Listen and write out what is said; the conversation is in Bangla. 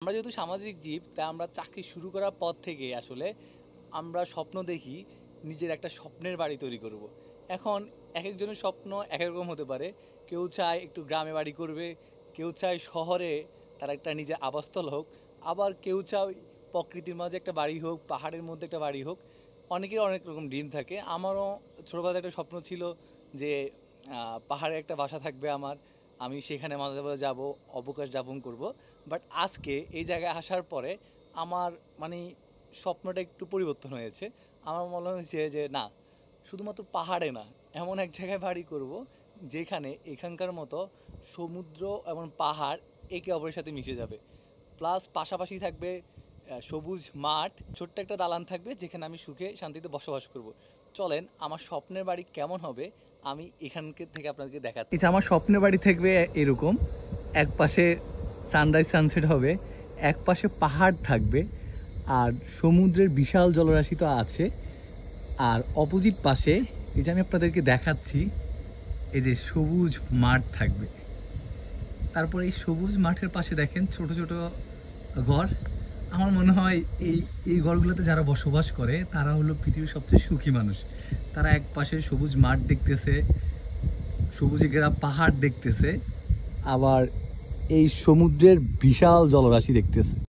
আমরা যেহেতু সামাজিক জীব, তাই আমরা চাকরি শুরু করার পর থেকে আসলে আমরা স্বপ্ন দেখি নিজের একটা স্বপ্নের বাড়ি তৈরি করব। এখন এক একজনের স্বপ্ন এক এক রকম হতে পারে। কেউ চায় একটু গ্রামে বাড়ি করবে, কেউ চায় শহরে তার একটা নিজের আবাসস্থল হোক, আবার কেউ চায় প্রকৃতির মাঝে একটা বাড়ি হোক, পাহাড়ের মধ্যে একটা বাড়ি হোক। অনেকের অনেক রকম ড্রিম থাকে। আমারও ছোটোবেলায় একটা স্বপ্ন ছিল যে পাহাড়ে একটা বাসা থাকবে আমার, আমি সেখানে মাঝে মাঝে যাবো, অবকাশ যাপন করব। বাট আজকে এই জায়গায় আসার পরে আমার মানে স্বপ্নটা একটু পরিবর্তন হয়েছে। আমার মনে হয়েছে যে না, শুধুমাত্র পাহাড়ে না, এমন এক জায়গায় বাড়ি করব যেখানে এখানকার মতো সমুদ্র এবং পাহাড় একে অপরের সাথে মিশে যাবে। প্লাস পাশাপাশি থাকবে সবুজ মাঠ, ছোট্ট একটা দালান থাকবে যেখানে আমি সুখে শান্তিতে বসবাস করব। চলেন আমার স্বপ্নের বাড়ি কেমন হবে আমি এখানকে থেকে আপনাদেরকে দেখাচ্ছি। আমার স্বপ্নের বাড়ি থাকবে এরকম, এক পাশে সানরাইজ সানসেট হবে, এক পাশে পাহাড় থাকবে আর সমুদ্রের বিশাল জলরাশি তো আছে, আর অপোজিট পাশে এই যে আমি আপনাদেরকে দেখাচ্ছি এই যে সবুজ মাঠ থাকবে। তারপর এই সবুজ মাঠের পাশে দেখেন ছোট ছোট ঘর। আমার মনে হয় এই এই ঘরগুলোতে যারা বসবাস করে তারা হলো পৃথিবীর সবচেয়ে সুখী মানুষ। তারা এক পাশে সবুজ মাঠ দেখতেছে, সবুজে ঘেরা পাহাড় দেখতেছে, আবার এই সমুদ্রের বিশাল জলরাশি দেখতেছে।